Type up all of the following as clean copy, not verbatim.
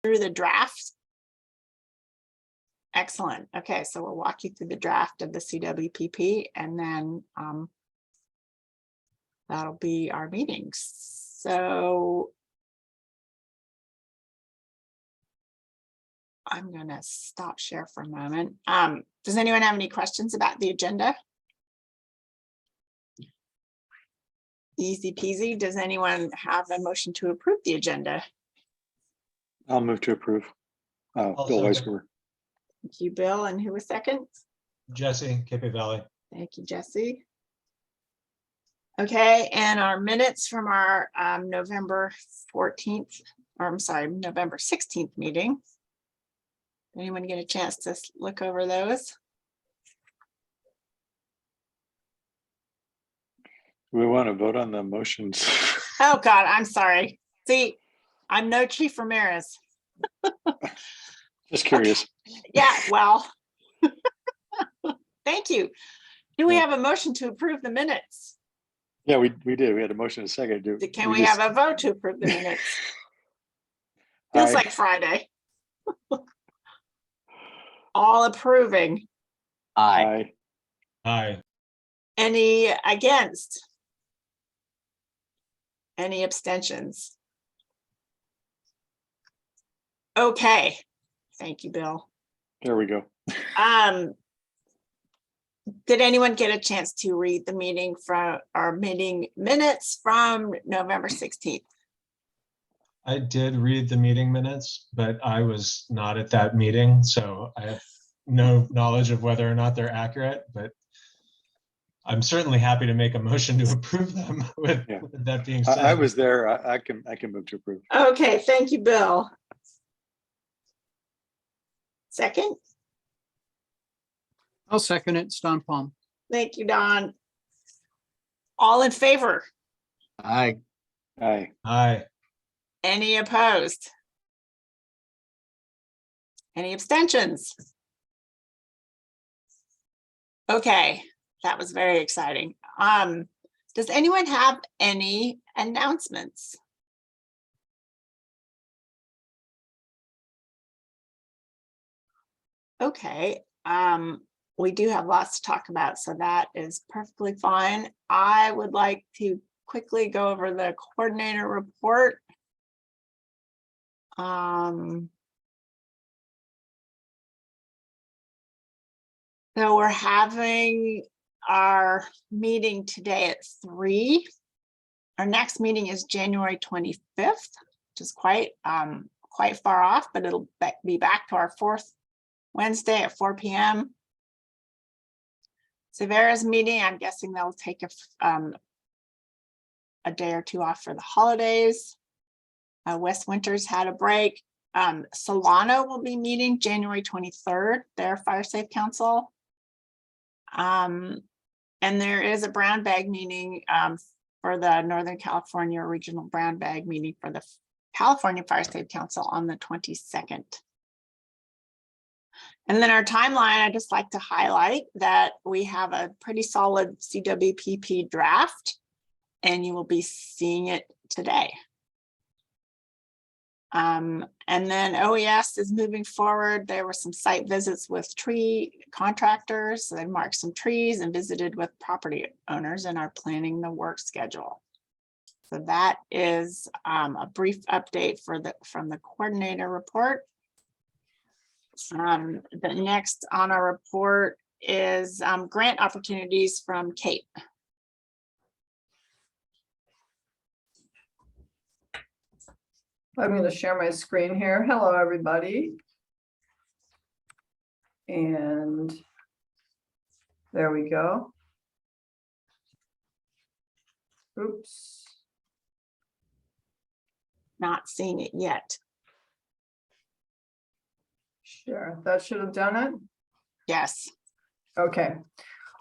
through the draft? Excellent. Okay, so we'll walk you through the draft of the CWPP, and then that'll be our meetings. So I'm going to stop share for a moment. Does anyone have any questions about the agenda? Easy peasy. Does anyone have a motion to approve the agenda? I'll move to approve. Bill Weisgerber. Thank you, Bill. And who was second? Jesse, Cape Valley. Thank you, Jesse. Okay, and our minutes from our November 14th, or I'm sorry, November 16th meeting. Anyone get a chance to look over those? We want to vote on the motions. Oh God, I'm sorry. See, I'm no Chief Ramirez. Just curious. Okay. Yeah, well, thank you. Do we have a motion to approve the minutes? Yeah, we did. We had a motion and a second. Can we have a vote to approve the minutes? Feels like Friday. All approving. Aye. Aye. Any against? Any abstentions? Okay. Thank you, Bill. There we go. Did anyone get a chance to read the meeting from our meeting minutes from November 16th? I did read the meeting minutes, but I was not at that meeting, so I have no knowledge of whether or not they're accurate, but I'm certainly happy to make a motion to approve them with that being said. I was there. I can move to approve. Okay, thank you, Bill. Second? I'll second it. It's Don Palm. Thank you, Don. All in favor? Aye. Aye. Aye. Any opposed? Any abstentions? Okay, that was very exciting. Does anyone have any announcements? Okay, we do have lots to talk about, so that is perfectly fine. I would like to quickly go over the coordinator report. So we're having our meeting today at 3. Our next meeting is January 25th, which is quite far off, but it'll be back to our 4th Wednesday at 4 p.m. Severa's meeting, I'm guessing they'll take a day or two off for the holidays. West Winters had a break. Solano will be meeting January 23rd, their Fire Safe Council. And there is a brown bag meeting for the Northern California Regional Brown Bag meeting for the California Fire Safe Council on the 22nd. And then our timeline, I just like to highlight that we have a pretty solid CWPP draft, and you will be seeing it today. And then OES is moving forward. There were some site visits with tree contractors. They marked some trees and visited with property owners and are planning the work schedule. So that is a brief update from the coordinator report. The next on our report is grant opportunities from Kate. I'm going to share my screen here. Hello, everybody. And there we go. Oops. Not seeing it yet. Sure, that should have done it. Yes. Okay.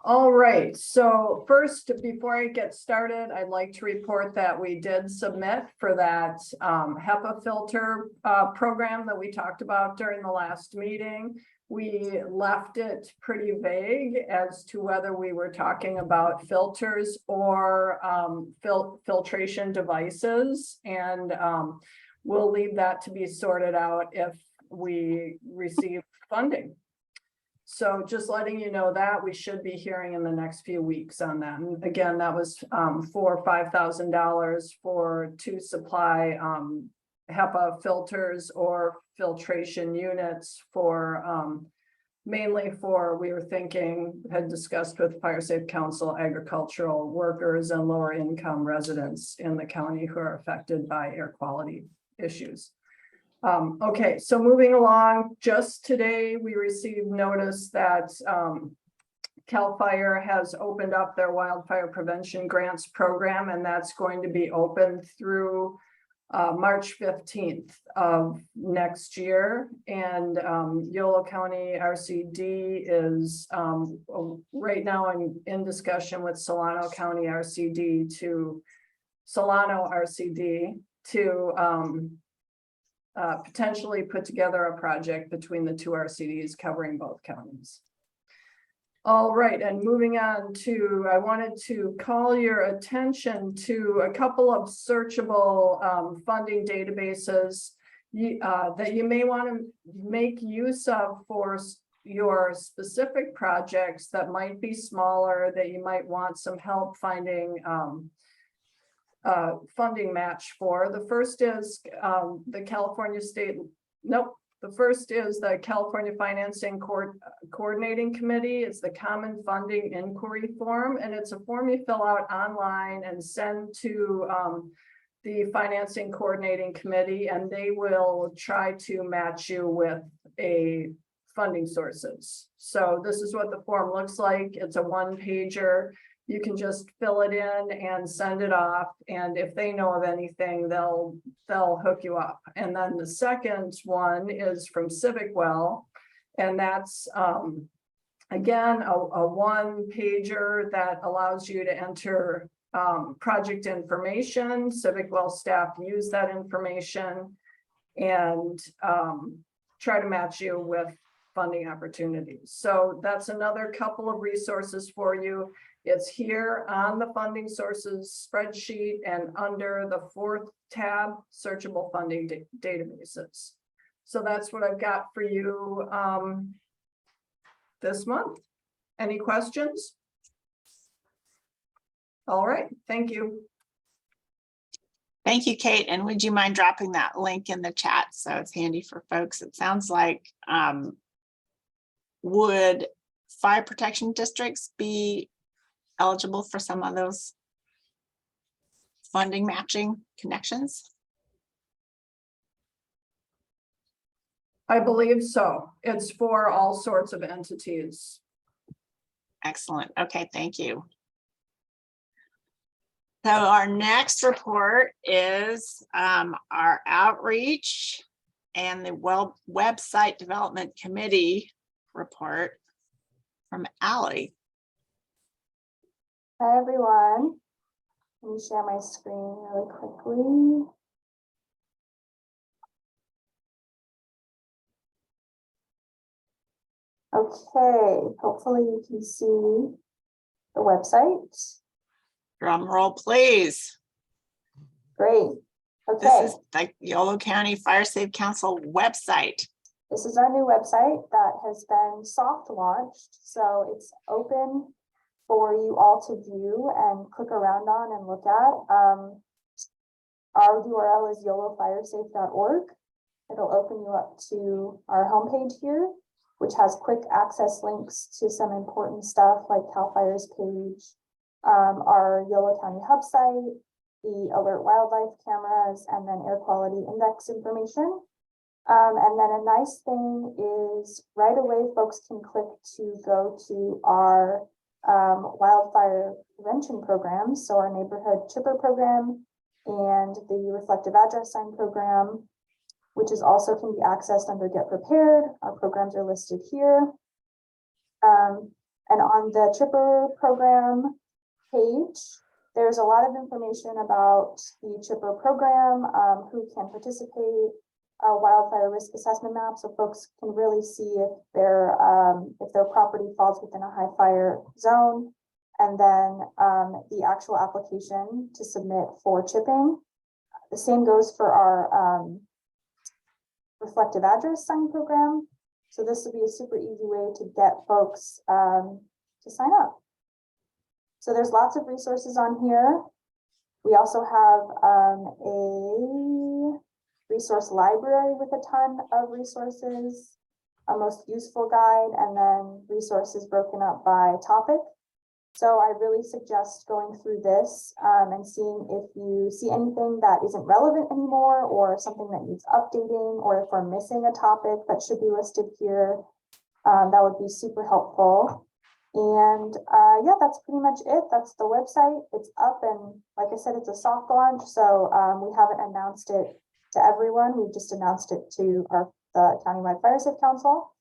All right. So first, before I get started, I'd like to report that we did submit for that HEPA filter program that we talked about during the last meeting. We left it pretty vague as to whether we were talking about filters or filtration devices. And we'll leave that to be sorted out if we receive funding. So just letting you know that we should be hearing in the next few weeks on that. And again, that was for $5,000 for to supply HEPA filters or filtration units for mainly for, we were thinking, had discussed with Fire Safe Council, agricultural workers and lower income residents in the county who are affected by air quality issues. Okay, so moving along, just today we received notice that CAL FIRE has opened up their wildfire prevention grants program, and that's going to be open through March 15th of next year. And Yolo County RCD is right now in discussion with Solano RCD to potentially put together a project between the two RCDs covering both counties. All right, and moving on to, I wanted to call your attention to a couple of searchable funding databases that you may want to make use of for your specific projects that might be smaller, that you might want some help finding funding match for. The first is the California Financing Coordinating Committee. It's the Common Funding Inquiry Form, and it's a form you fill out online and send to the Financing Coordinating Committee, and they will try to match you with a funding sources. So this is what the form looks like. It's a one-pager. You can just fill it in and send it off. And if they know of anything, they'll hook you up. And then the second one is from CivicWell. And that's, again, a one-pager that allows you to enter project information. CivicWell staff use that information and try to match you with funding opportunities. So that's another couple of resources for you. It's here on the funding sources spreadsheet and under the fourth tab, searchable funding databases. So that's what I've got for you this month. Any questions? All right, thank you. Thank you, Kate. And would you mind dropping that link in the chat so it's handy for folks? It sounds like would fire protection districts be eligible for some of those funding matching connections? I believe so. It's for all sorts of entities. Excellent. Okay, thank you. So our next report is our outreach and the website development committee report from Allie. Hi everyone, let me share my screen really quickly. Okay, hopefully you can see the website. Drum roll, please. Great. Okay. This is the Yolo County Fire Safe Council website. This is our new website that has been soft launched, so it's open for you all to view and click around on and look at. Our URL is yolofiresafe.org. It'll open you up to our homepage here, which has quick access links to some important stuff like CAL FIRE's page, our Yolo County hub site, the alert wildlife cameras, and then air quality index information. And then a nice thing is right away folks can click to go to our wildfire prevention programs. So our neighborhood chipper program and the reflective address sign program, which is also can be accessed under Get Prepared. Our programs are listed here. And on the chipper program page, there's a lot of information about the chipper program, who can participate, wildfire risk assessment map, so folks can really see if their property falls within a high fire zone, and then the actual application to submit for chipping. The same goes for our reflective address sign program. So this will be a super easy way to get folks to sign up. So there's lots of resources on here. We also have a resource library with a ton of resources, a most useful guide, and then resources broken up by topic. So I really suggest going through this and seeing if you see anything that isn't relevant anymore, or something that needs updating, or if we're missing a topic that should be listed here. That would be super helpful. And yeah, that's pretty much it. That's the website. It's up, and like I said, it's a soft launch, so we haven't announced it to everyone. We've just announced it to the Countywide Fire Safe Council.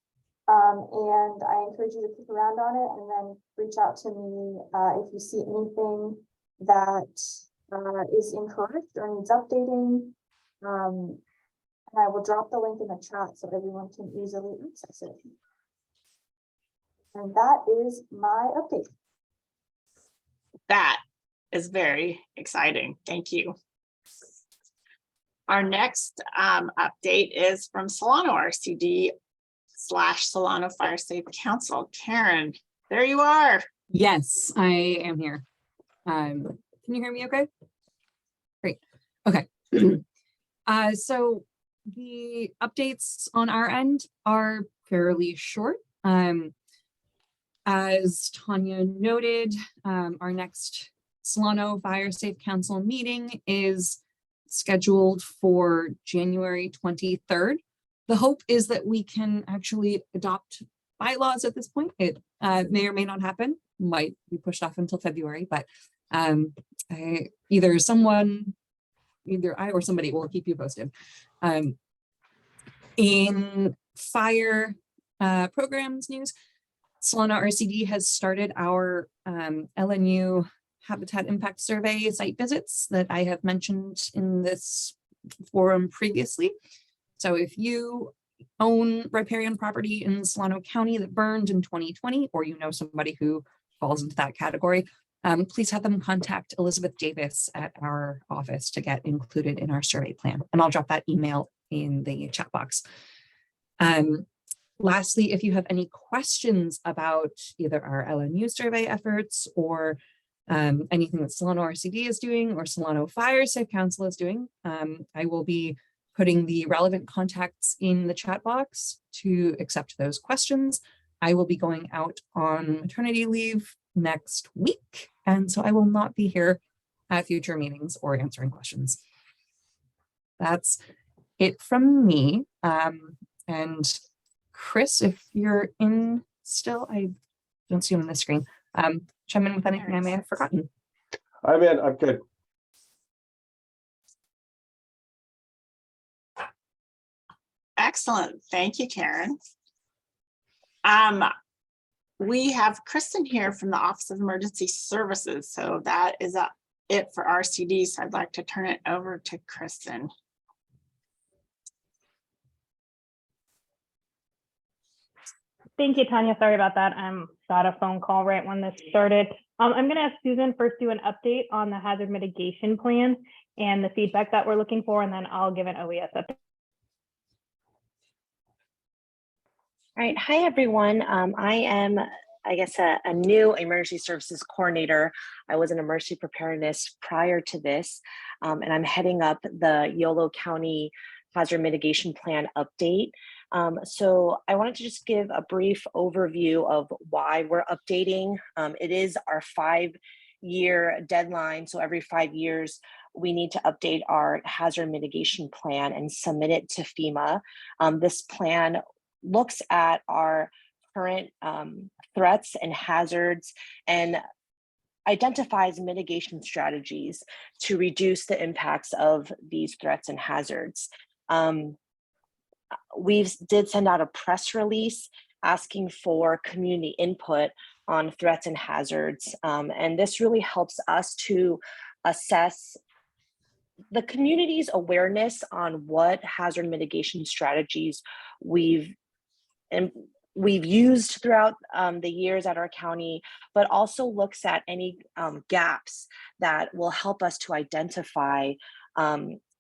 And I encourage you to click around on it and then reach out to me if you see anything that is incorrect or needs updating. And I will drop the link in the chat so everyone can easily access it. And that is my update. That is very exciting. Thank you. Our next update is from Solano RCD / Solano Fire Safe Council. Karen, there you are. Yes, I am here. Can you hear me okay? Great. Okay. So the updates on our end are fairly short. As Tanya noted, our next Solano Fire Safe Council meeting is scheduled for January 23rd. The hope is that we can actually adopt bylaws at this point. It may or may not happen, might be pushed off until February, but either I or somebody will keep you posted. In fire programs news, Solano RCD has started our LNU Habitat Impact Survey site visits that I have mentioned in this forum previously. So if you own riparian property in Solano County that burned in 2020, or you know somebody who falls into that category, please have them contact Elizabeth Davis at our office to get included in our survey plan. And I'll drop that email in the chat box. Lastly, if you have any questions about either our LNU survey efforts or anything that Solano RCD is doing or Solano Fire Safe Council is doing, I will be putting the relevant contacts in the chat box to accept those questions. I will be going out on maternity leave next week, and so I will not be here at future meetings or answering questions. That's it from me. And Chris, if you're in still, I don't see you on the screen. Chime in with anything I may have forgotten. I'm in. I'm good. Excellent. Thank you, Karen. We have Kristen here from the Office of Emergency Services. So that is it for RCD. So I'd like to turn it over to Kristen. Thank you, Tanya. Sorry about that. Got a phone call right when this started. I'm going to ask Susan first do an update on the hazard mitigation plan and the feedback that we're looking for, and then I'll give an OES update. All right. Hi, everyone. I am, I guess, a new emergency services coordinator. I was in emergency preparedness prior to this, and I'm heading up the Yolo County Hazard Mitigation Plan update. So I wanted to just give a brief overview of why we're updating. It is our 5-year deadline. So every 5 years, we need to update our hazard mitigation plan and submit it to FEMA. This plan looks at our current threats and hazards and identifies mitigation strategies to reduce the impacts of these threats and hazards. We did send out a press release asking for community input on threats and hazards. And this really helps us to assess the community's awareness on what hazard mitigation strategies we've used throughout the years at our county, but also looks at any gaps that will help us to identify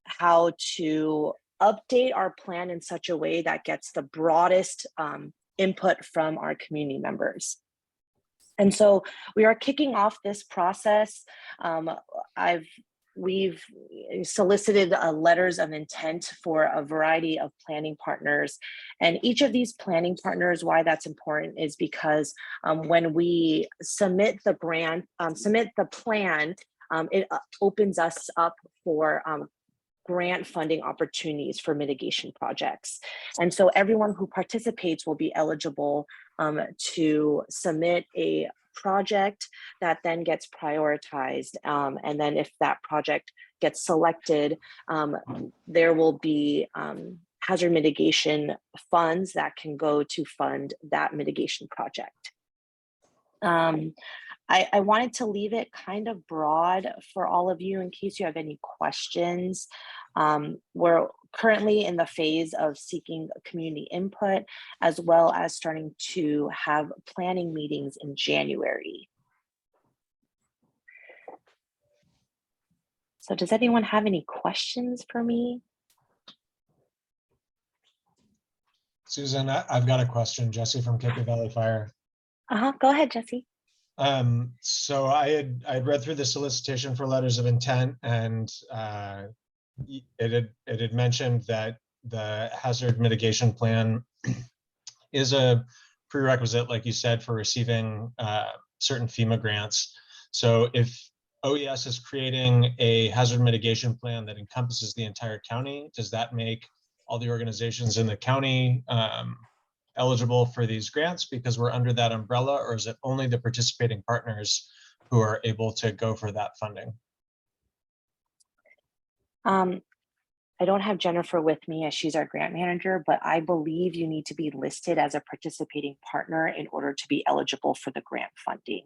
how to update our plan in such a way that gets the broadest input from our community members. And so we are kicking off this process. We've solicited letters of intent for a variety of planning partners. And each of these planning partners, why that's important is because when we submit the grant, submit the plan, it opens us up for grant funding opportunities for mitigation projects. And so everyone who participates will be eligible to submit a project that then gets prioritized. And then if that project gets selected, there will be hazard mitigation funds that can go to fund that mitigation project. I wanted to leave it kind of broad for all of you in case you have any questions. We're currently in the phase of seeking community input, as well as starting to have planning meetings in January. So does anyone have any questions for me? Susan, I've got a question. Jesse from Cape Valley Fire. Go ahead, Jesse. So I had read through the solicitation for letters of intent, and it had mentioned that the hazard mitigation plan is a prerequisite, like you said, for receiving certain FEMA grants. So if OES is creating a hazard mitigation plan that encompasses the entire county, does that make all the organizations in the county eligible for these grants because we're under that umbrella, or is it only the participating partners who are able to go for that funding? I don't have Jennifer with me as she's our grant manager, but I believe you need to be listed as a participating partner in order to be eligible for the grant funding.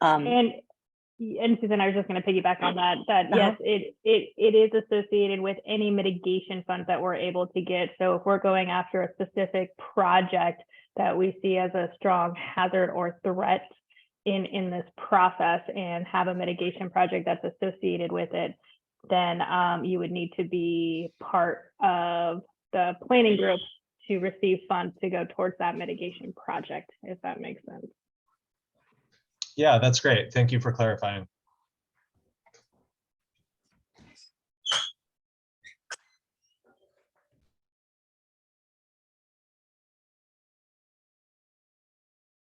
And Susan, I was just going to piggyback on that, yes, it is associated with any mitigation funds that we're able to get. So if we're going after a specific project that we see as a strong hazard or threat in this process and have a mitigation project that's associated with it, then you would need to be part of the planning group to receive funds to go towards that mitigation project, if that makes sense. Yeah, that's great. Thank you for clarifying.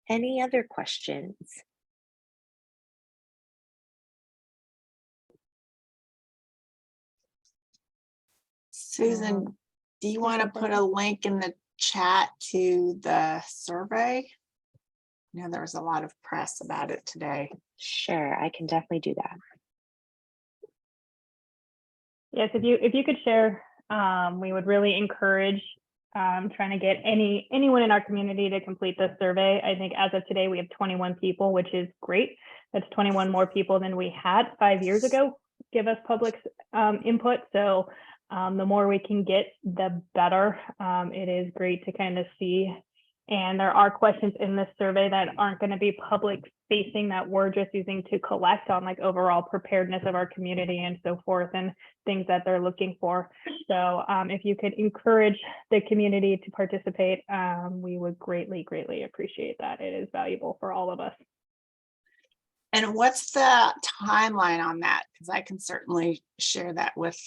Any other questions? Susan, do you want to put a link in the chat to the survey? You know, there was a lot of press about it today. Sure, I can definitely do that. Yes, if you could share, we would really encourage trying to get anyone in our community to complete this survey. I think as of today, we have 21 people, which is great. That's 21 more people than we had 5 years ago give us public input. So the more we can get, the better. It is great to kind of see. And there are questions in this survey that aren't going to be public facing, that we're just using to collect on like overall preparedness of our community and so forth, and things that they're looking for. So if you could encourage the community to participate, we would greatly, greatly appreciate that. It is valuable for all of us. And what's the timeline on that? Because I can certainly share that with,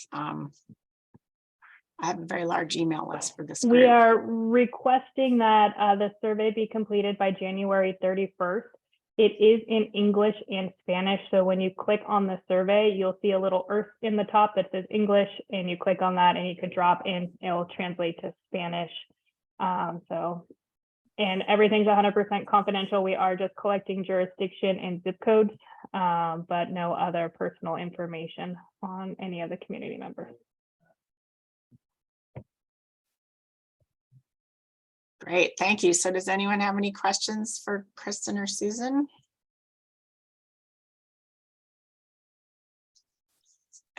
I have a very large email list for this group. We are requesting that the survey be completed by January 31st. It is in English and Spanish. So when you click on the survey, you'll see a little earth in the top that says English, and you click on that and you could drop in, it'll translate to Spanish. And everything's 100% confidential. We are just collecting jurisdiction and zip codes, but no other personal information on any of the community members. Great, thank you. So does anyone have any questions for Kristen or Susan?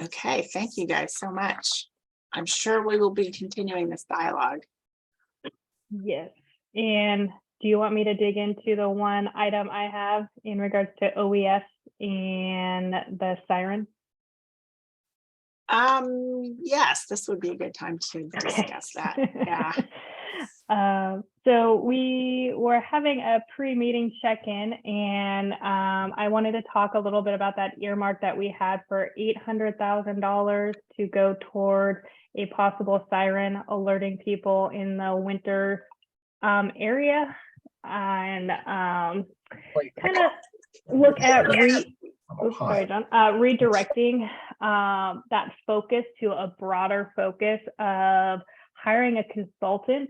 Okay, thank you guys so much. I'm sure we will be continuing this dialogue. Yes. And do you want me to dig into the one item I have in regards to OES and the siren? Yes, this would be a good time to discuss that. Yeah. So we were having a pre-meeting check-in, and I wanted to talk a little bit about that earmark that we had for $800,000 to go toward a possible siren alerting people in the winter area, and kind of look at redirecting that focus to a broader focus of hiring a consultant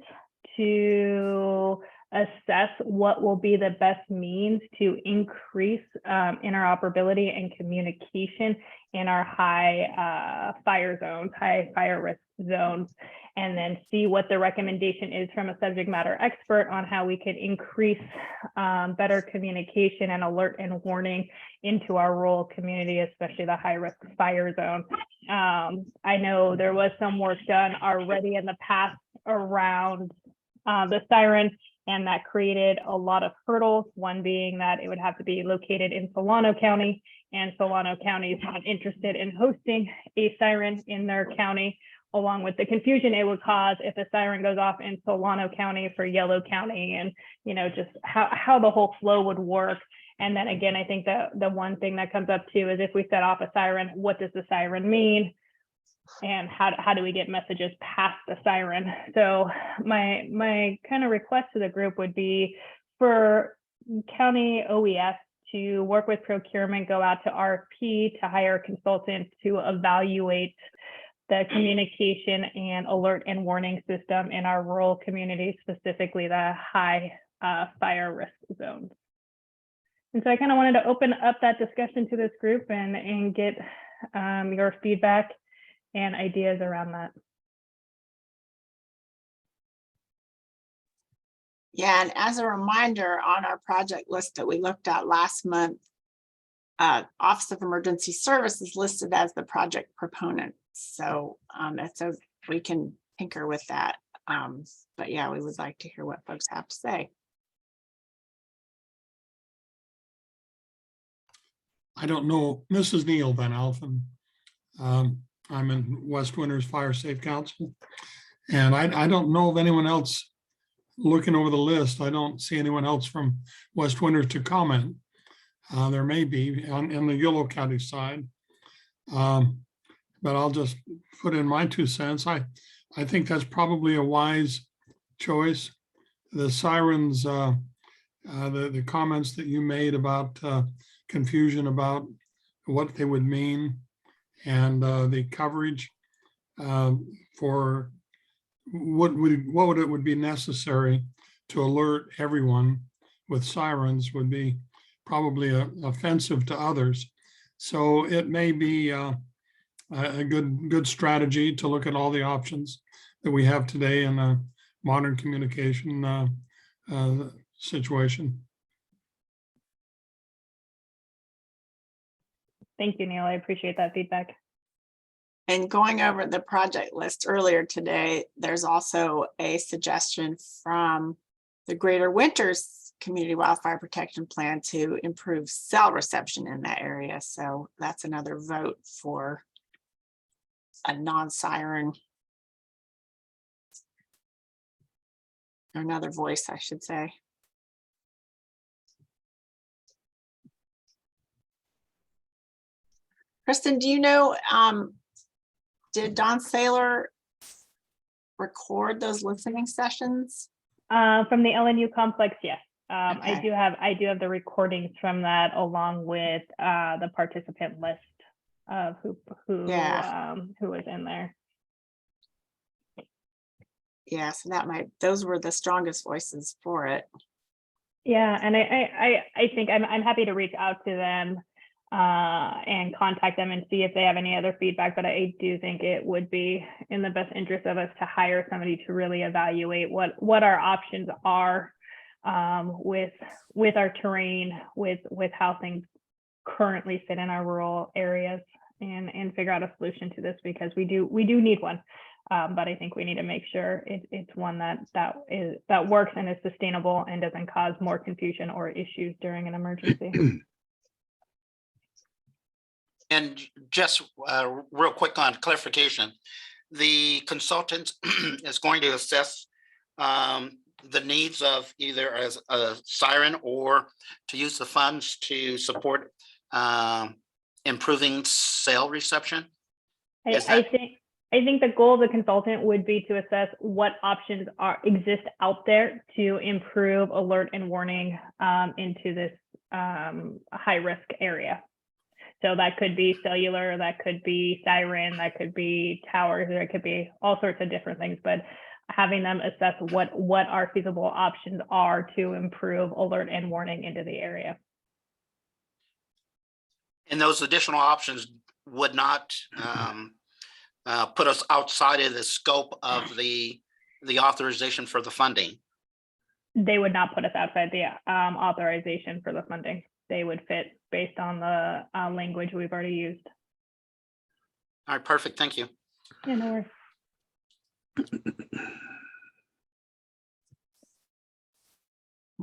to assess what will be the best means to increase interoperability and communication in our high fire zones, high fire risk zones, and then see what the recommendation is from a subject matter expert on how we could increase better communication and alert and warning into our rural community, especially the high risk fire zone. I know there was some work done already in the past around the siren, and that created a lot of hurdles. One being that it would have to be located in Solano County, and Solano County is not interested in hosting a siren in their county, along with the confusion it would cause if a siren goes off in Solano County for Yolo County, and just how the whole flow would work. And then again, I think that the one thing that comes up too is if we set off a siren, what does the siren mean? And how do we get messages past the siren? So my kind of request to the group would be for county OES to work with procurement, go out to RFP to hire a consultant to evaluate the communication and alert and warning system in our rural communities, specifically the high fire risk zones. And so I kind of wanted to open up that discussion to this group and get your feedback and ideas around that. Yeah, and as a reminder, on our project list that we looked at last month, Office of Emergency Services listed as the project proponent. So we can tinker with that. But yeah, we would like to hear what folks have to say. I don't know. This is Neil Van Alphen. I'm in West Winters Fire Safe Council. And I don't know of anyone else looking over the list. I don't see anyone else from West Winters to comment. There may be on the Yolo County side. But I'll just put in my 2 cents. I think that's probably a wise choice. The sirens, the comments that you made about confusion about what they would mean, and the coverage for what would be necessary to alert everyone with sirens would be probably offensive to others. So it may be a good strategy to look at all the options that we have today in a modern communication situation. Thank you, Neil. I appreciate that feedback. And going over the project list earlier today, there's also a suggestion from the Greater Winters Community Wildfire Protection Plan to improve cell reception in that area. So that's another vote for a non-siren, or another voice, I should say. Kristen, do you know, did Don Saylor record those listening sessions? From the LNU complex, yes. Okay. I do have the recordings from that, along with the participant list of who was in there. Yeah, so those were the strongest voices for it. Yeah, and I think I'm happy to reach out to them and contact them and see if they have any other feedback, but I do think it would be in the best interest of us to hire somebody to really evaluate what our options are with our terrain, with how things currently sit in our rural areas, and figure out a solution to this, because we do need one. But I think we need to make sure it's one that works and is sustainable and doesn't cause more confusion or issues during an emergency. And just real quick on clarification, the consultant is going to assess the needs of either as a siren or to use the funds to support improving cell reception. Is I that- think the goal of the consultant would be to assess what options exist out there to improve alert and warning into this high risk area. So that could be cellular, that could be siren, that could be towers, there could be all sorts of different things, but having them assess what our feasible options are to improve alert and warning into the area. And those additional options would not put us outside of the scope of the authorization for the funding. They would not put us outside the authorization for the funding. They would fit based on the language we've already used. All right, perfect. Thank you. Yeah, no worries.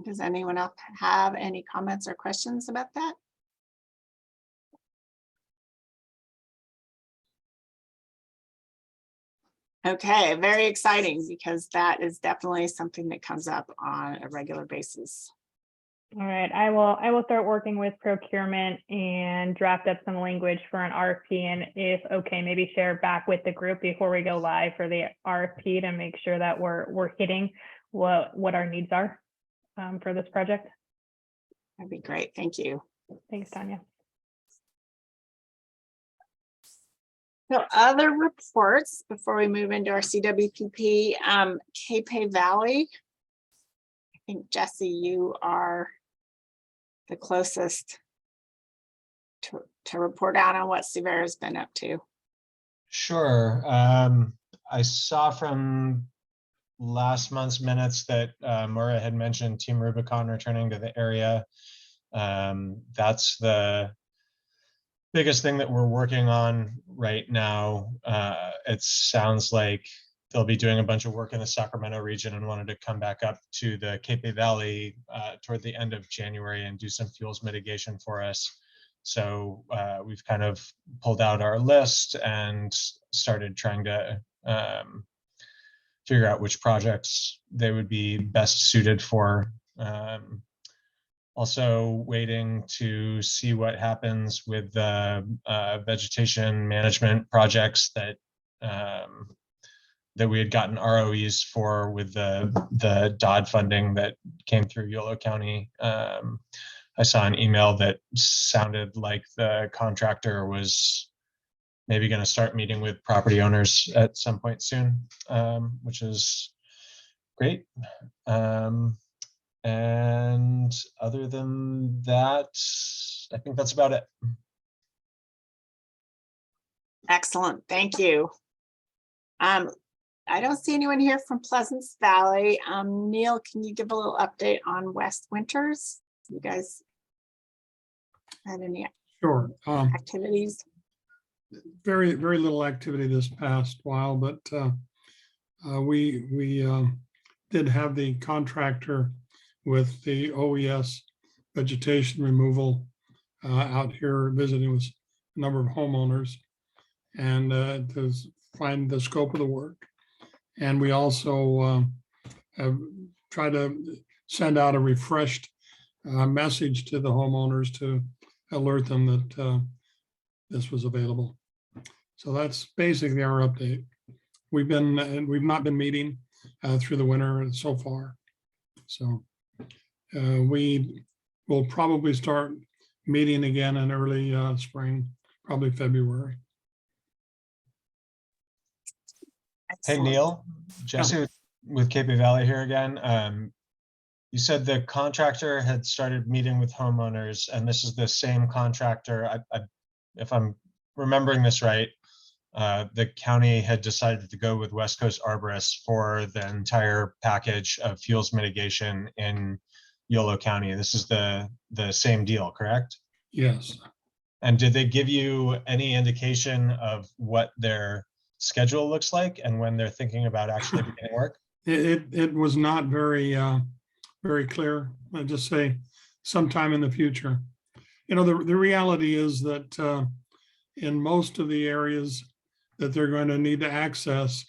Does anyone else have any comments or questions about that? Okay, very exciting because that is definitely something that comes up on a regular basis. All right, I will start working with procurement and draft up some language for an RFP, and if okay, maybe share back with the group before we go live for the RFP to make sure that we're hitting what our needs are for this project. That'd be great. Thank you. Thanks, Tanya. So other reports before we move into our CWPP, Cape Valley. I think Jesse, you are the closest to report out on what Severa's been up to. Sure. I saw from last month's minutes that Maura had mentioned Team Rubicon returning to the area. That's the biggest thing that we're working on right now. It sounds like they'll be doing a bunch of work in the Sacramento region and wanted to come back up to the Cape Valley toward the end of January and do some fuels mitigation for us. So we've kind of pulled out our list and started trying to figure out which projects they would be best suited for. Also waiting to see what happens with the vegetation management projects that that we had gotten ROEs for with the DOD funding that came through Yolo County. I saw an email that sounded like the contractor was maybe going to start meeting with property owners at some point soon, which is great. And other than that, I think that's about it. Excellent, thank you. I don't see anyone here from Pleasance Valley. Neil, can you give a little update on West Winters? You guys had any Sure. activities? Very little activity this past while, but we did have the contractor with the OES vegetation removal out here visiting with a number of homeowners and to find the scope of the work. And we also have tried to send out a refreshed message to the homeowners to alert them that this was available. So that's basically our update. We've not been meeting through the winter so far. So we will probably start meeting again in early spring, probably February. Hey, Excellent. Neil, Jesse with Cape Valley here again. You said the contractor had started meeting with homeowners, and this is the same contractor. If I'm remembering this right, the county had decided to go with West Coast Arborists for the entire package of fuels mitigation in Yolo County. This is the same deal, correct? Yes. And did they give you any indication of what their schedule looks like and when they're thinking about actually beginning work? It was not very clear. I just say sometime in the future. You know, the reality is that in most of the areas that they're going to need to access.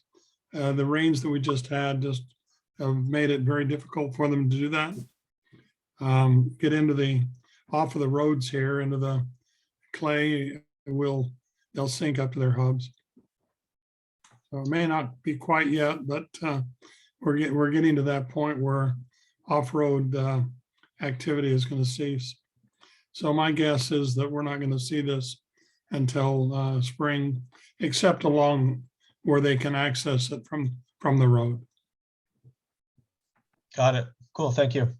The rains that we just had just have made it very difficult for them to do that. Get into off of the roads here into the clay, they'll sink up to their hubs. So it may not be quite yet, but we're getting to that point where off-road activity is going to cease. So my guess is that we're not going to see this until spring, except along where they can access it from the road. Got it. Cool. Thank you.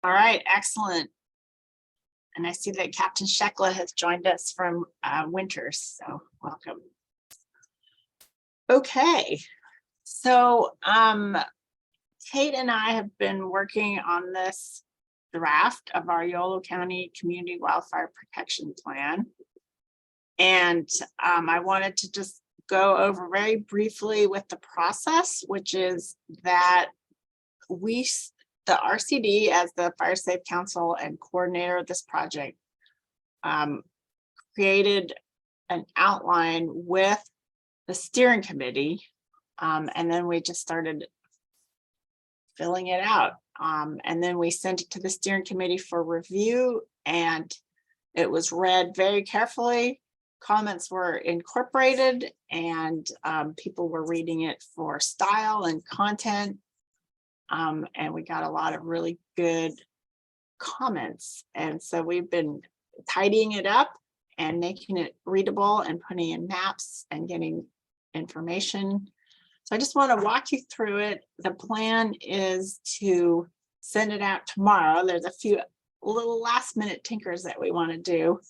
All right, excellent. And I see that Captain Shekla has joined us from Winters, so welcome. Okay, so Kate and I have been working on this draft of our Yolo County Community Wildfire Protection Plan. And I wanted to just go over very briefly with the process, which is that the RCD, as the Fire Safe Council and coordinator of this project, created an outline with the steering committee, and then we just started filling it out. And then we sent it to the steering committee for review, and it was read very carefully. Comments were incorporated, and people were reading it for style and content. And we got a lot of really good comments. And so we've been tidying it up and making it readable and putting in maps and getting information. So I just want to walk you through it. The plan is to send it out tomorrow. There's a few little last minute tinkers that we want to do.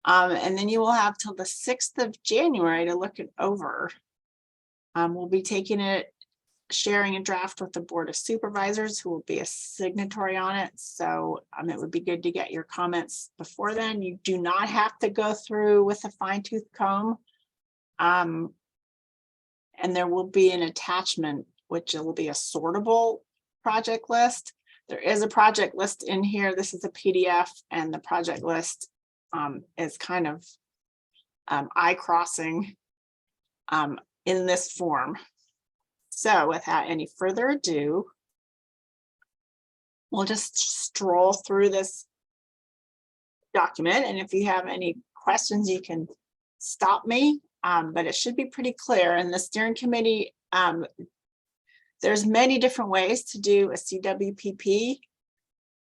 And then you will have till the 6th of January to look it over. We'll be taking it, sharing a draft with the Board of Supervisors, who will be a signatory on it. So it would be good to get your comments before then. You do not have to go through with a fine-tooth comb. And there will be an attachment, which will be a sortable project list. There is a project list in here. This is a PDF, and the project list is kind of eye-crossing in this form. So without any further ado, we'll just stroll through this document. And if you have any questions, you can stop me, but it should be pretty clear. And the steering committee, there's many different ways to do a CWPP.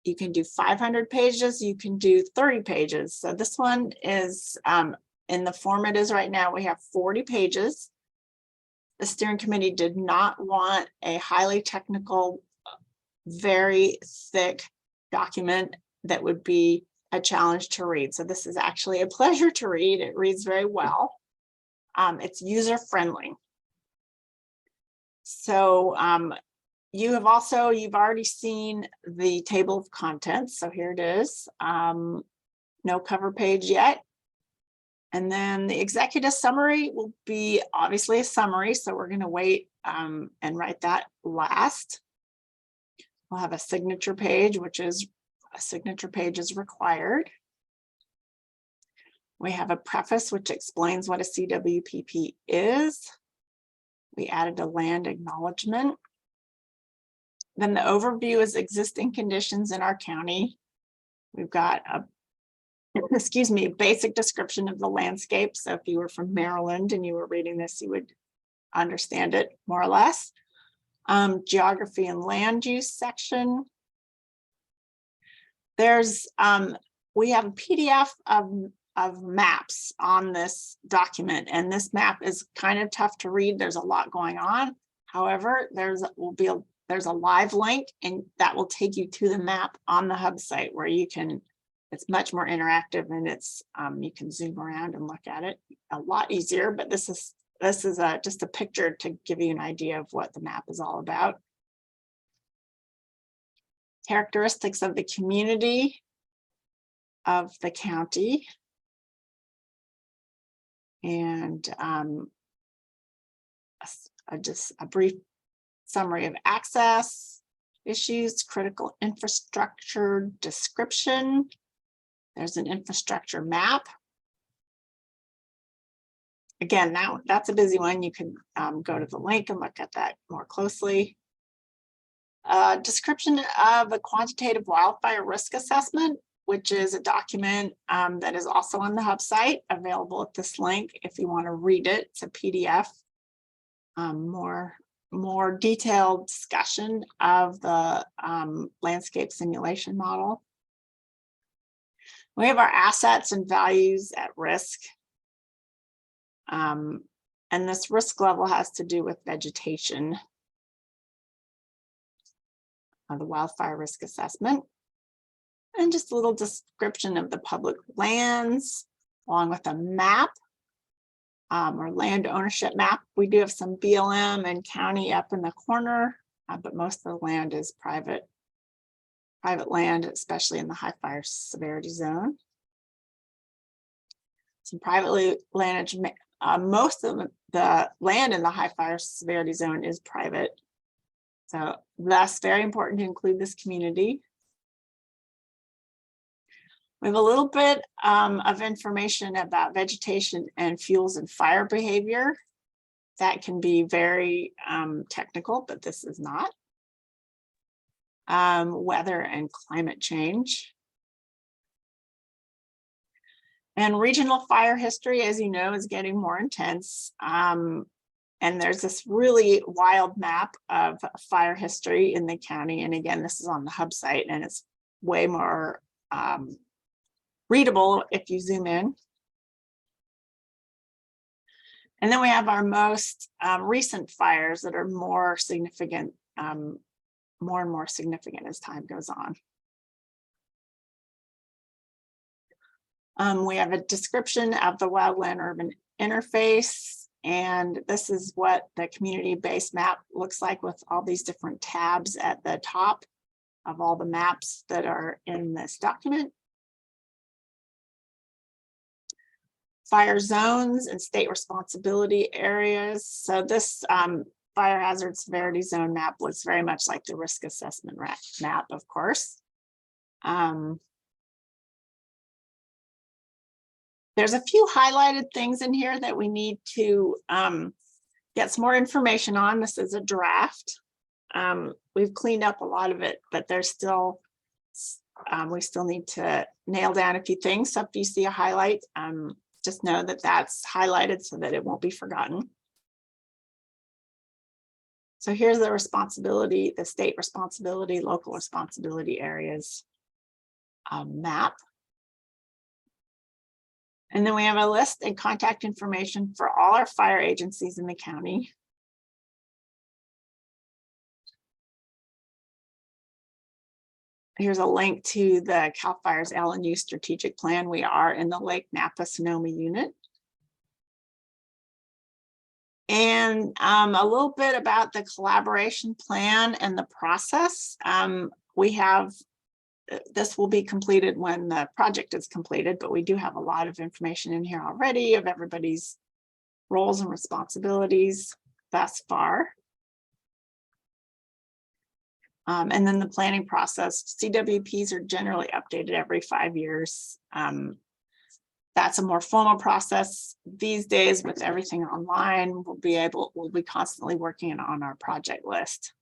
You can do 500 pages, you can do 30 pages. So this one is in the form it is right now, we have 40 pages. The steering committee did not want a highly technical, very thick document that would be a challenge to read. So this is actually a pleasure to read. It reads very well. It's user-friendly. So you've already seen the table of contents. So here it is. No cover page yet. And then the executive summary will be obviously a summary. So we're going to wait and write that last. We'll have a signature page, which is a signature page is required. We have a preface, which explains what a CWPP is. We added a land acknowledgement. Then the overview is existing conditions in our county. We've got a basic description of the landscape. So if you were from Maryland and you were reading this, you would understand it more or less. Geography and land use section. There's, we have a PDF of maps on this document, and this map is kind of tough to read. There's a lot going on. However, there's a live link, and that will take you to the map on the hub site where you can, it's much more interactive, and it's you can zoom around and look at it a lot easier. But this is just a picture to give you an idea of what the map is all about. Characteristics of the community of the county, and just a brief summary of access, issues, critical infrastructure description. There's an infrastructure map. Again, that's a busy one. You can go to the link and look at that more closely. Description of a quantitative wildfire risk assessment, which is a document that is also on the hub site, available at this link if you want to read it. It's a PDF. More detailed discussion of the landscape simulation model. We have our assets and values at risk. And this risk level has to do with vegetation. The wildfire risk assessment. And just a little description of the public lands, along with a map. Or land ownership map. We do have some BLM and county up in the corner, but most of the land is private land, especially in the high fire severity zone. Some privately landed, most of the land in the high fire severity zone is private. So that's very important to include this community. We have a little bit of information about vegetation and fuels and fire behavior. That can be very technical, but this is not. Weather and climate change. And regional fire history, as you know, is getting more intense. And there's this really wild map of fire history in the county. And again, this is on the hub site and it's way more readable if you zoom in. And then we have our most recent fires that are more significant, more and more significant as time goes on. We have a description of the wildland urban interface, and this is what the community-based map looks like with all these different tabs at the top of all the maps that are in this document. Fire zones and state responsibility areas. So this fire hazard severity zone map looks very much like the risk assessment map, of course. There's a few highlighted things in here that we need to get some more information on. This is a draft. We've cleaned up a lot of it, but there's still, we still need to nail down a few things. So if you see a highlight, just know that that's highlighted so that it won't be forgotten. So here's the responsibility, the state responsibility, local responsibility areas map. And then we have a list and contact information for all our fire agencies in the county. Here's a link to the CAL FIRE's LNU strategic plan. We are in the Lake Napa Sonoma unit. And a little bit about the collaboration plan and the process. We have, this will be completed when the project is completed, but we do have a lot of information in here already of everybody's roles and responsibilities thus far. And then the planning process, CWPs are generally updated every 5 years. That's a more formal process these days with everything online. We'll be constantly working on our project list.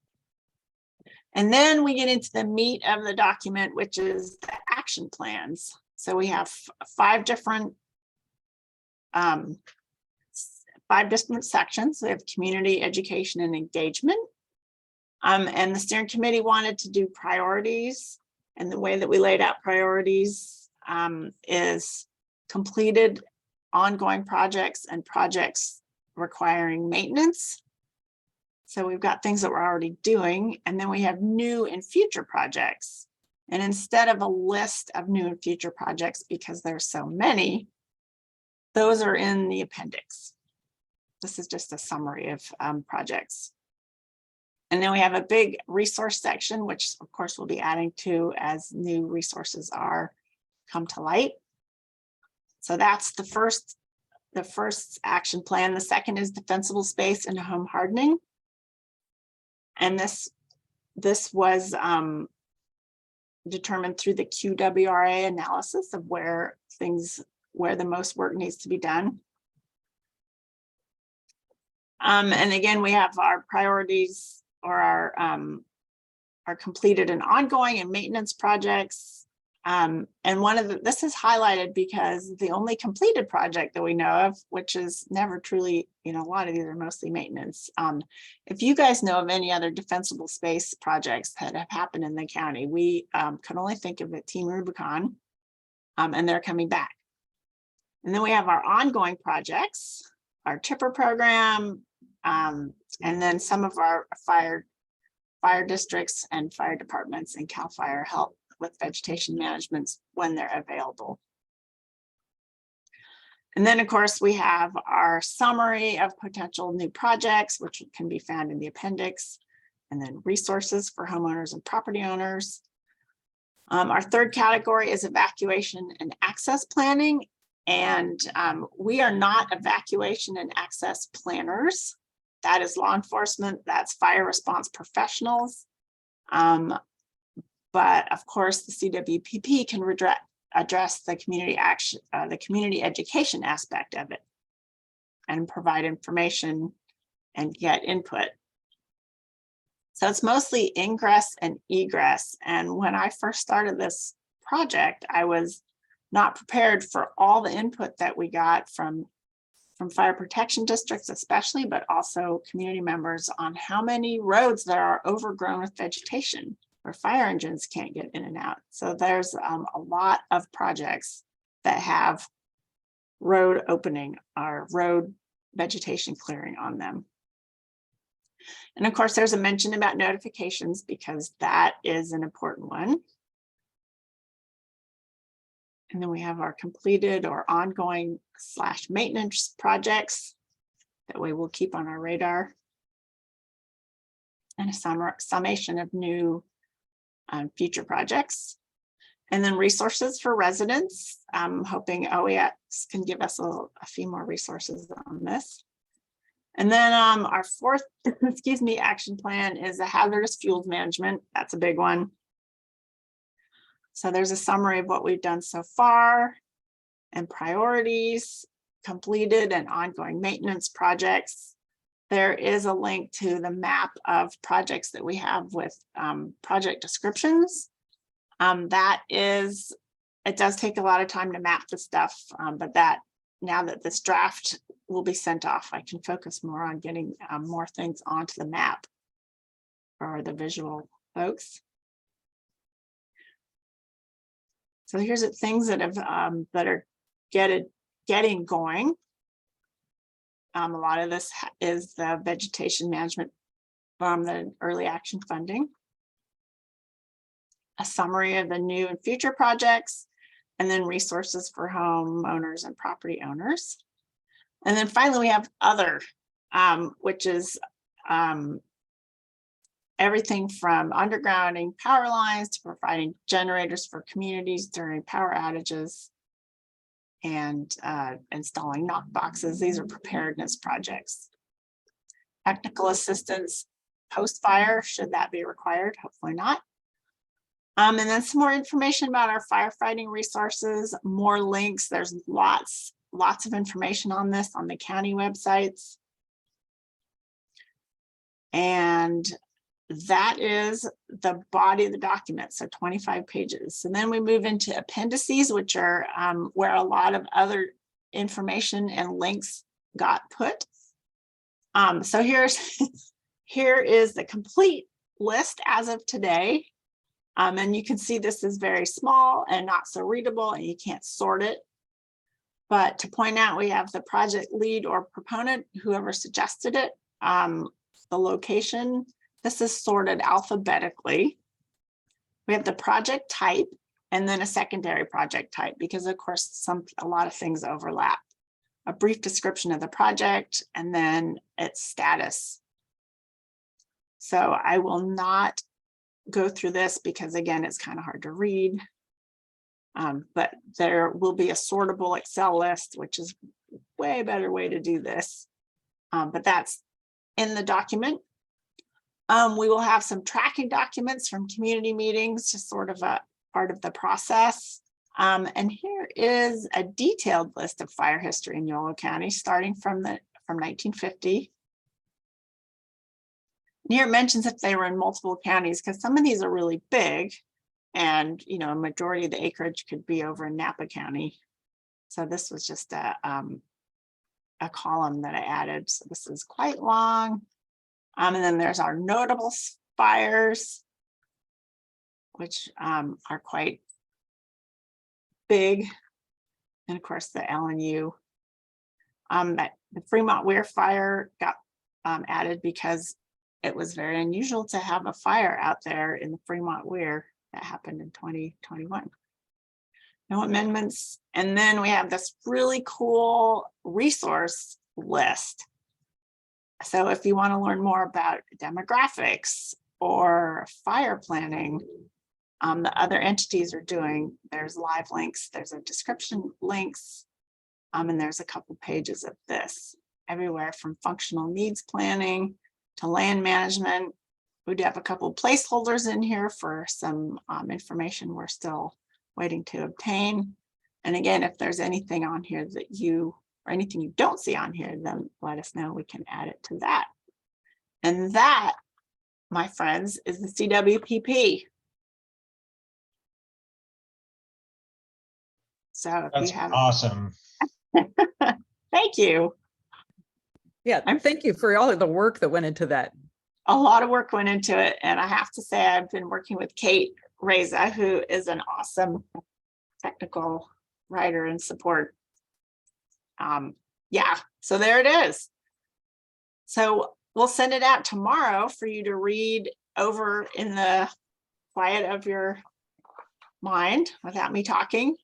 And then we get into the meat of the document, which is the action plans. So we have five different sections. We have community, education, and engagement. And the steering committee wanted to do priorities, and the way that we laid out priorities is completed ongoing projects and projects requiring maintenance. So we've got things that we're already doing, and then we have new and future projects. And instead of a list of new and future projects, because there's so many, those are in the appendix. This is just a summary of projects. And then we have a big resource section, which of course we'll be adding to as new resources come to light. So that's the first action plan. The second is defensible space and home hardening. And this This was determined through the QWRA analysis of where the most work needs to be done. And again, we have our priorities or our completed and ongoing and maintenance projects. And this is highlighted because the only completed project that we know of, which is never truly, a lot of these are mostly maintenance. If you guys know of any other defensible space projects that have happened in the county, we can only think of it, Team Rubicon, and they're coming back. And then we have our ongoing projects, our chipper program, and then some of our fire districts and fire departments and CAL FIRE help with vegetation management when they're available. And then of course we have our summary of potential new projects, which can be found in the appendix, and then resources for homeowners and property owners. Our third category is evacuation and access planning. And we are not evacuation and access planners. That is law enforcement, that's fire response professionals. But of course, the CWPP can address the community action, the community education aspect of it, and provide information and get input. So it's mostly ingress and egress. And when I first started this project, I was not prepared for all the input that we got from fire protection districts, especially, but also community members on how many roads that are overgrown with vegetation where fire engines can't get in and out. So there's a lot of projects that have road opening or road vegetation clearing on them. And of course, there's a mention about notifications because that is an important one. And then we have our completed or ongoing / maintenance projects that we will keep on our radar. And a summation of new future projects. And then resources for residents. I'm hoping OEX can give us a few more resources on this. And then our fourth, action plan is a hazardous fuels management. That's a big one. So there's a summary of what we've done so far and priorities, completed and ongoing maintenance projects. There is a link to the map of projects that we have with project descriptions. It does take a lot of time to map the stuff, but now that this draft will be sent off, I can focus more on getting more things onto the map for the visual folks. So here's the things that have that are getting going. A lot of this is the vegetation management from the early action funding. A summary of the new and future projects, and then resources for homeowners and property owners. And then finally, we have other, which is everything from undergrounding power lines to providing generators for communities during power outages and installing knock boxes. These are preparedness projects. Technical assistance post-fire, should that be required? Hopefully not. And then some more information about our firefighting resources, more links. There's lots of information on this on the county websites. And that is the body of the document, so 25 pages. And then we move into appendices, which are where a lot of other information and links got put. So here is the complete list as of today. And you can see this is very small and not so readable, and you can't sort it. But to point out, we have the project lead or proponent, whoever suggested it, the location. This is sorted alphabetically. We have the project type and then a secondary project type, because of course, a lot of things overlap. A brief description of the project and then its status. So I will not go through this because again, it's kind of hard to read. But there will be a sortable Excel list, which is way better way to do this. But that's in the document. We will have some tracking documents from community meetings, just sort of a part of the process. And here is a detailed list of fire history in Yolo County, starting from 1950. Here it mentions if they were in multiple counties, because some of these are really big, and a majority of the acreage could be over in Napa County. So this was just a column that I added. So this is quite long. And then there's our notable fires, which are quite big. And of course, the LNU. That the Fremont Weir fire got added because it was very unusual to have a fire out there in the Fremont Weir that happened in 2021. No amendments. And then we have this really cool resource list. So if you want to learn more about demographics or fire planning, the other entities are doing, there's live links, there's a description links, and there's a couple pages of this, everywhere from functional needs planning to land management. We do have a couple of placeholders in here for some information we're still waiting to obtain. And again, if there's anything on here that or anything you don't see on here, then let us know, we can add it to that. And that, my friends, is the CWPP. So if That's you have, awesome. thank you. Yeah, thank you for all of the work that went into that. A lot of work went into it. And I have to say, I've been working with Kate Reza, who is an awesome technical writer and support. Yeah, so there it is. So we'll send it out tomorrow for you to read over in the quiet of your mind without me talking.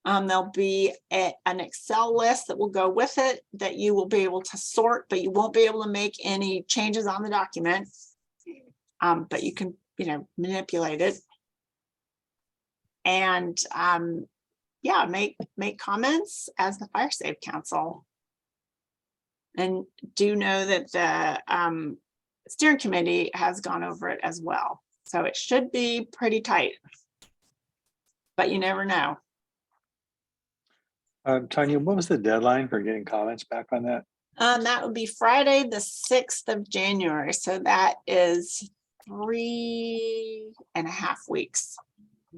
There'll be an Excel list that will go with it that you will be able to sort, but you won't be able to make any changes on the document. But you can, manipulate it. And yeah, make comments as the Fire Safe Council. And do know that the steering committee has gone over it as well. So it should be pretty tight, but you never know. Tanya, what was the deadline for getting comments back on that? That would be Friday, the 6th of January. So that is 3.5 weeks.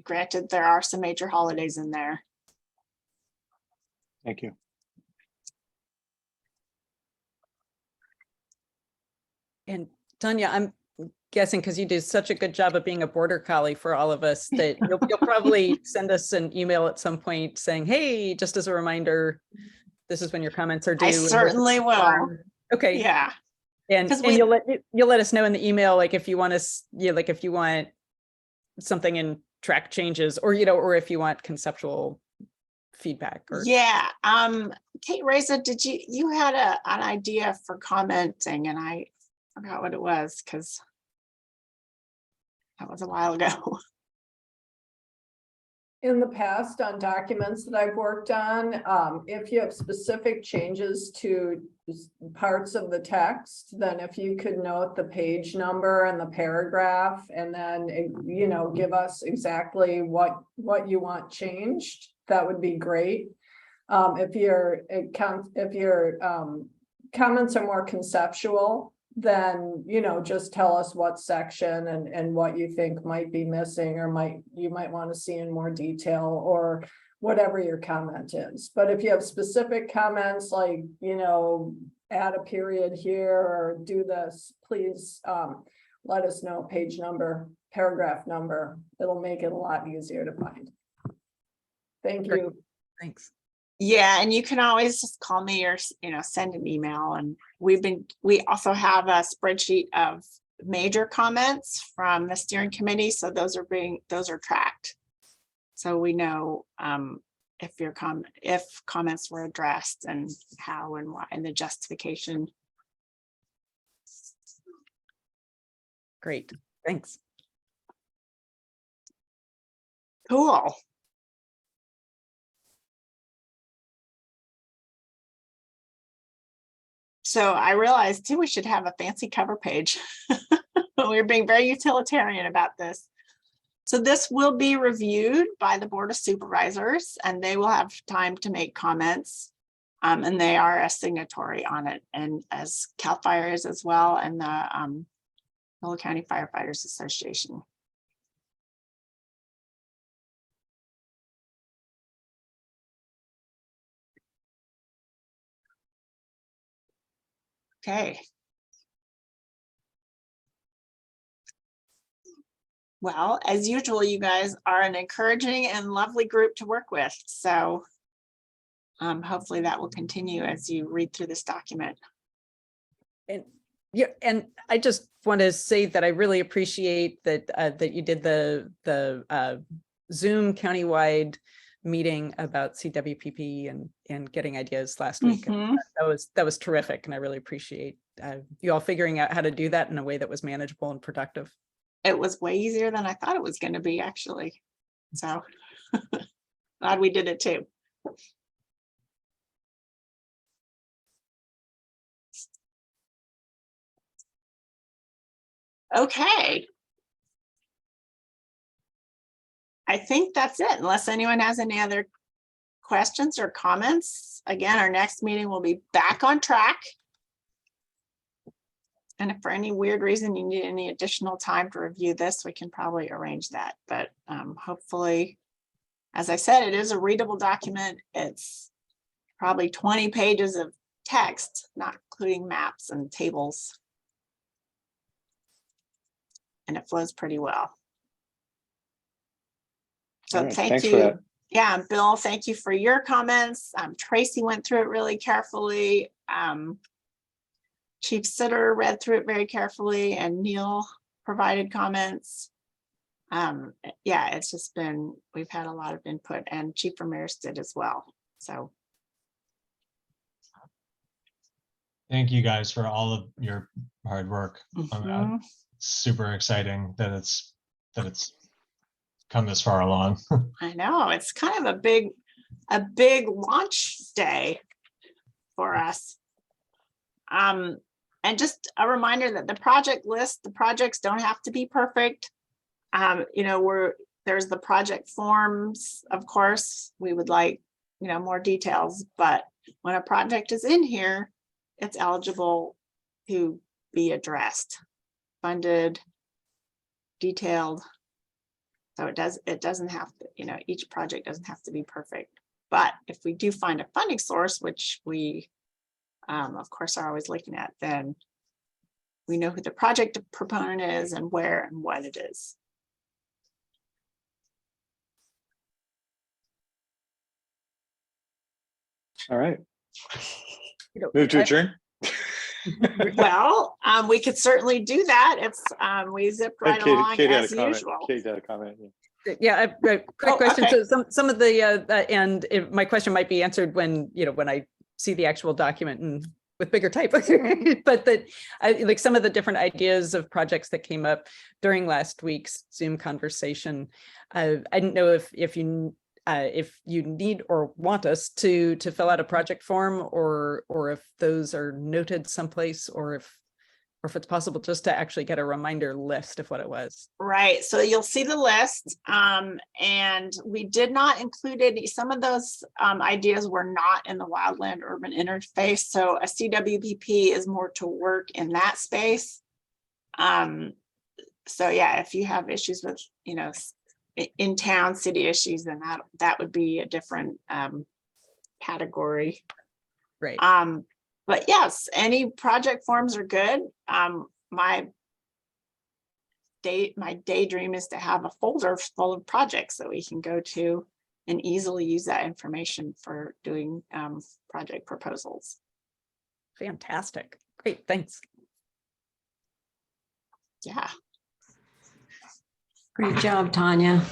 Granted, there are some major holidays in there. Thank you. And Tanya, I'm guessing because you do such a good job of being a border collie for all of us that you'll probably send us an email at some point saying, hey, just as a reminder, this is when your comments are due. I certainly will. Okay. Yeah. And you'll let us know in the email, like if you want us, like if you want something in track changes or, or if you want conceptual feedback. Or... Yeah. Kate Reza, you had an idea for commenting, and I forgot what it was because that was a while ago. In the past, on documents that I've worked on, if you have specific changes to parts of the text, then if you could note the page number and the paragraph, and then, give us exactly what you want changed, that would be great. If your comments are more conceptual, then, just tell us what section and what you think might be missing or you might want to see in more detail or whatever your comment is. But if you have specific comments like, add a period here or do this, please let us know page number, paragraph number. It'll make it a lot easier to find. Thank you. Thanks. Yeah, and you can always just call me or send an email. And we also have a spreadsheet of major comments from the steering committee, so those are tracked, so we know if comments were addressed and how and why and the justification. Great, thanks. Cool. So I realized too, we should have a fancy cover page. We're being very utilitarian about this. So this will be reviewed by the Board of Supervisors, and they will have time to make comments. And they are a signatory on it, and as CAL FIRE is as well, and the Yolo County Firefighters Association. Okay. Well, as usual, you guys are an encouraging and lovely group to work with. So hopefully that will continue as you read through this document. And yeah, and I just want to say that I really appreciate that that you did the Zoom countywide meeting about CWPP and getting ideas last week. Mhm. That was terrific, and I really appreciate you all figuring out how to do that in a way that was manageable and productive. It was way easier than I thought it was going to be, actually. So glad we did it too. Okay. I think that's it, unless anyone has any other questions or comments. Again, our next meeting will be back on track. And if for any weird reason you need any additional time to review this, we can probably arrange that. But hopefully, as I said, it is a readable document. It's probably 20 pages of text, not including maps and tables. And it flows pretty well. So All right, thank thanks you. for that. Yeah, Bill, thank you for your comments. Tracy went through it really carefully. Chief Sitter read through it very carefully, and Neil provided comments. Yeah, it's just been, we've had a lot of input, and Chief Ramirez did as well. So Thank you guys for all of your hard work. mhm. Super exciting that it's come this far along. I know it's kind of a big launch day for us. And just a reminder that the project list, the projects don't have to be perfect. You know, there's the project forms, of course, we would like, you know, more details, but when a project is in here, it's eligible to be addressed, funded, detailed. So it doesn't have to, you know, each project doesn't have to be perfect. But if we do find a funding source, which we of course are always looking at, then we know who the project proponent is and where and what it is. All right. Move to adjourn. Well, we could certainly do that. It's we zipped right along Katie had as a comment. usual. Katie had a comment. Yeah. Yeah, a quick Oh, question. okay. So some of the and my question might be answered when I see the actual document and with bigger type. But that like some of the different ideas of projects that came up during last week's Zoom conversation. I didn't know if you need or want us to fill out a project form, or if those are noted someplace, or if it's possible just to actually get a reminder list of what it was. Right, so you'll see the list, and we did not include any, some of those ideas were not in the wildland urban interface, so a CWPP is more to work in that space. So yeah, if you have issues with, you know, in town city issues, then that would be a different category. Right. But yes, any project forms are good. My daydream is to have a folder full of projects that we can go to and easily use that information for doing project proposals. Fantastic. Great. Thanks. Yeah. Great job, Tanya.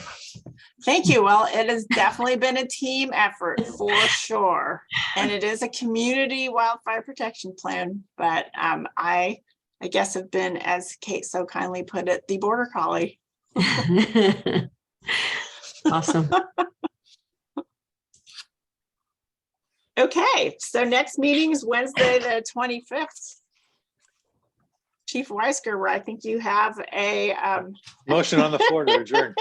Thank you. Well, it has definitely been a team effort for sure. And it is a community wildfire protection plan, but I guess have been, as Kate so kindly put it, the border collie. Awesome. Okay, so next meeting is Wednesday, the 25th. Chief Weisker, I think you have a Motion on the floor to adjourn.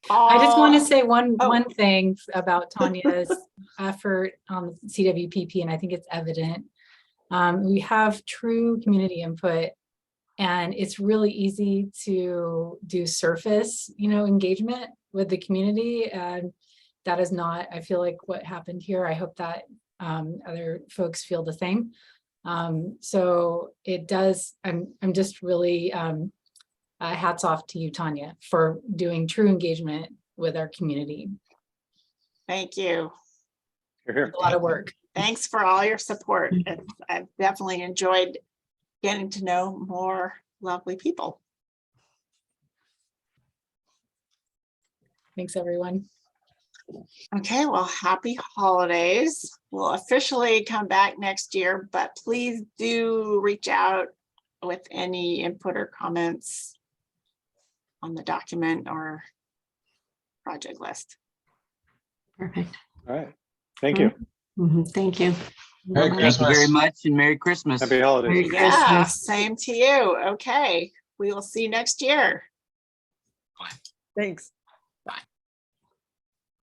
I just want to all- say one Oh. thing about Tanya's effort on CWPP, and I think it's evident. We have true community input, and it's really easy to do surface, engagement with the community, and that is not, I feel like, what happened here. I hope that other folks feel the same. So it does. I'm just really hats off to you, Tanya, for doing true engagement with our community. Thank you. You're here. A lot of work. Thanks for all your support. I've definitely enjoyed getting to know more lovely people. Thanks, everyone. Okay, well, happy holidays. We'll officially come back next year, but please do reach out with any input or comments on the document or project list. Perfect. All right. Thank you. Thank you. Merry Thank you very Christmas. much and Merry Christmas. Happy holidays. Merry Yeah, Christmas. same to you. Okay, we will see you next year. Thanks.